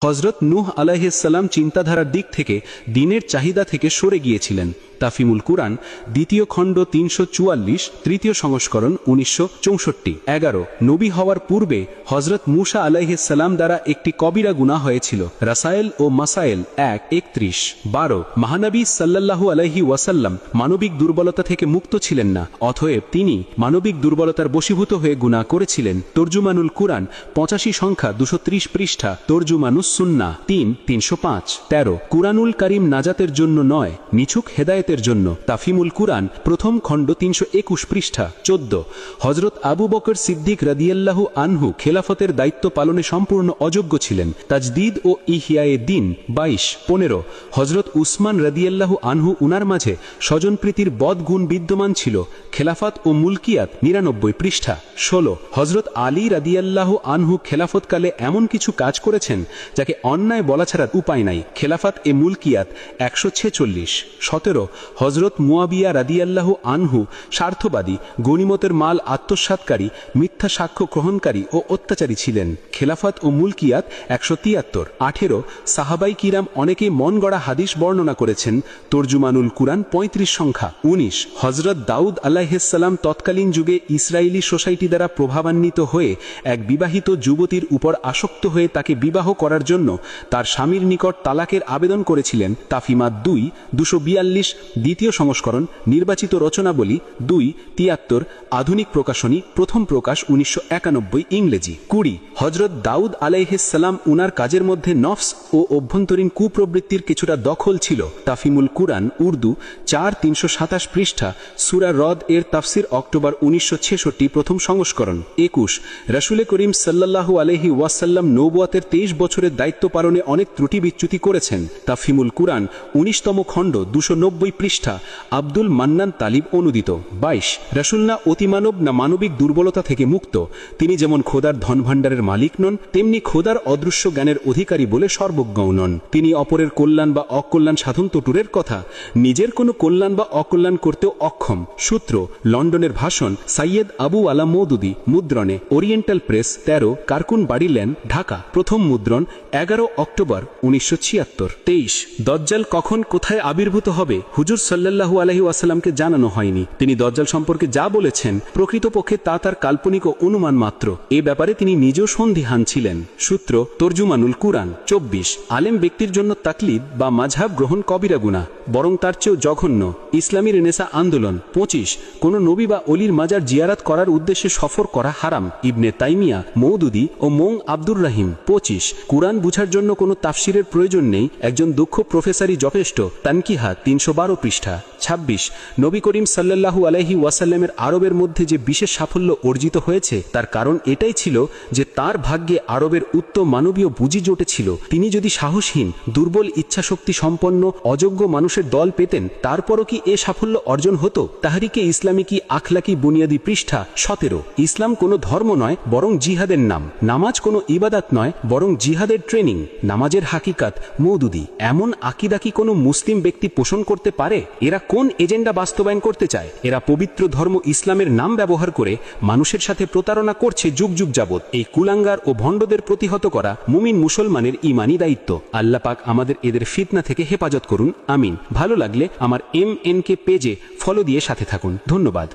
হযরত নূহ আলাইহিসসালাম চিন্তাধারার দিক থেকে দিনের চাহিদা থেকে সরে গিয়েছিলেন। তাফিমুল কুরআন দ্বিতীয় খণ্ড ৩৪৪ তৃতীয় সংস্করণ ১৯৬৪। ১১ নবী হওয়ার পূর্বে হযরত মূসা আলাইহিসসালাম দ্বারা একটি কবিরা গুনাহ হয়েছিল। রাসায়েল ও মাসায়েল ১:৩১। ১২ মহানবী সাল্লাল্লাহু আলাইহি ওয়াসাল্লাম মানবিক দুর্বলতা থেকে মুক্ত ছিলেন না, অতএব তিনি মানবিক দুর্বলতার বশীভূত হয়ে গুনাহ করেছিলেন। তর্জুমানুল কুরআন ৮৫ সংখ্যা ২৩০ পৃষ্ঠা তর্জুমানুস সুন্নাহ ৩:৩০৫। ১৩ কুরআনুল কারীম নাজাতের জন্য নয়, নিছক হেদায়েতের জন্য। তাফিমুল কুরআন প্রথম খণ্ড ৩২১ পৃষ্ঠা ১৪ হযরত আবু বকর সিদ্দিক রাদিয়াল্লাহু আনহু খেলাফতের দায়িত্ব পালনে সম্পূর্ণ অযোগ্য ছিলেন। তাজদীদ ও ইহইয়ায়ে দ্বীন ২২। ১৫ হযরত উসমান রাদিয়াল্লাহু আনহু উনার মাঝে স্বজনপ্রীতির বদগুণ বিদ্যমান ছিল। খেলাফত ও মুলকিয়াত ৯৯ পৃষ্ঠা ১৬ হযরত আলী রাদিয়াল্লাহু আনহু খেলাফতকালে এমন কিছু কাজ করেছেন যাকে অন্যায় বলা ছাড়া উপায় নাই। খেলাফত এ মুলকিয়াত ১৪৬। ১৭ হযরত মুয়াবিয়া রাদিয়াল্লাহু আনহু স্বার্থবাদী, গনিমতের মাল আত্মসাৎকারী, মিথ্যা সাক্ষ্য গ্রহণকারী ও অত্যাচারী ছিলেন। খেলাফত ও মুলকিয়াত ১৭৩। ১৮ সাহাবাই কিরাম অনেকেই মন গড়া হাদিস বর্ণনা করেছেন। তর্জুমানুল কুরআন ৩৫ সংখ্যা ১৯ হযরত দাউদ আলাইহিসসালাম তৎকালীন যুগে ইসরায়েলি সোসাইটি দ্বারা প্রভাবান্বিত হয়ে এক বিবাহিত যুবতীর উপর আসক্ত হয়ে তাকে বিবাহ করার জন্য তার স্বামীর নিকট তালাকের আবেদন করেছিলেন। তাফিমাত ২:২৪২ দ্বিতীয় সংস্করণ নির্বাচিত রচনাবলী ২:৭৩ আধুনিক প্রকাশনী প্রথম প্রকাশ ১৯৯১ ইংরেজি। ২০ হযরত দাউদ আলাইহিসসালাম উনার কাজের মধ্যে নফস ও অভ্যন্তরীণ কুপ্রবৃত্তির কিছুটা দখল ছিল। তাফিমুল কুরআন উর্দু ৪:৩২৭ পৃষ্ঠা সূরা রদ এর তাফসির অক্টোবর ১৯৬৬ প্রথম সংস্করণ। ২১ রাসূলে করিম সাল্লাল্লাহু আলাইহি ওয়াসাল্লাম নবুয়াতের ২৩ বছরের দায়িত্ব পালনে অনেক ত্রুটি বিচ্যুতি করেছেন। তাফিমুল কুরআন ১৯তম খণ্ড ২৯০ পৃষ্ঠা আব্দুল মান্নান তালিব অনুদিত। ২২ রাসূল না অতিমানব না মানবিক দুর্বলতা থেকে মুক্ত। তিনি যেমন খোদার ধনভাণ্ডারের মালিক নন, তেমনি খোদার অদৃশ্য জ্ঞানের অধিকারী বলে সর্বজ্ঞ নন। তিনি অপরের কল্যাণ বা অকল্যাণ সাধন তো দূরের কথা, নিজের কোনো কল্যাণ বা অকল্যাণ করতেও অক্ষম। সূত্র লন্ডনের ভাষণ সাইয়েদ আবু আলা মওদুদি, মুদ্রণে ওরিয়েন্টাল প্রেস ১৩ কারকুন বাড়ি লেন, ঢাকা। প্রথম মুদ্রণ ১১ অক্টোবর ১৯৭৬। ২৩ দজ্জাল কখন কোথায় আবির্ভূত হবে হুজুর সাল্লাল্লাহু আলাইহি ওয়াসাল্লামকে জানানো হয়নি। তিনি দজ্জাল সম্পর্কে যা বলেছেন প্রকৃতপক্ষে তা তার কাল্পনিক ও অনুমান মাত্র। এ ব্যাপারে তিনি নিজেও সন্দিহান ছিলেন। সূত্র তর্জুমানুল কুরআন। ২৪ আলেম ব্যক্তির জন্য তাকলিদ বা মাযহাব গ্রহণ কবিরা গুনাহ, বরং তার চেয়েও জঘন্য। ইসলামী রেনেসা আন্দোলন। ২৫ কোন নবী বা অলির মাজার জিয়ারাত করার উদ্দেশ্যে সফর করা হারাম। ইবনে তাইমিয়া, মওদুদি ও মোং আব্দুর রহিম। ২৫ কুরআন বুঝার জন্য কোনো তাফসিরের প্রয়োজন নেই, একজন দক্ষ প্রফেসরই যথেষ্ট। তানকিহা ৩১২ পৃষ্ঠা। ২৬ নবী করিম সাল্লাল্লাহু আলাইহি ওয়াসাল্লামের আরবের মধ্যে যে বিশেষ সাফল্য অর্জিত হয়েছে তার কারণ এটাই ছিল যে তার ভাগ্যে আরবের উত্তম মানবীয় বুঝি জোটেছিল। তিনি যদি সাহসহীন, দুর্বল ইচ্ছাশক্তি সম্পন্ন অযোগ্য মানুষের দল পেতেন তারপরও কি এ সাফল্য অর্জন হতো? তাহরিকে ইসলামী কি আখলাকি বুনিয়াদি পৃষ্ঠা ১৭ ইসলাম কোনো ধর্ম নয় বরং জিহাদের নাম। নামাজ কোনো ইবাদত নয় বরং জিহাদের ট্রেনিং। নামাজের হাকিকাত মওদুদি। এমন আকীদা কি কোনো মুসলিম ব্যক্তি পোষণ করতে পারে? এরা কোন এজেন্ডা বাস্তবায়ন করতে চায়? এরা পবিত্র ধর্ম ইসলামের নাম ব্যবহার করে মানুষের সাথে প্রতারণা করছে যুগ যুগ যাবৎ। এই কুলাঙ্গার ও ভণ্ডদের প্রতিহত করা মুমিন মুসলমানের ঈমানি দায়িত্ব। আল্লাহ পাক আমাদের এদের ফিতনা থেকে হেফাজত করুন, আমিন। ভালো লাগলে আমার MNK পেজে ফলো দিয়ে সাথে থাকুন। ধন্যবাদ।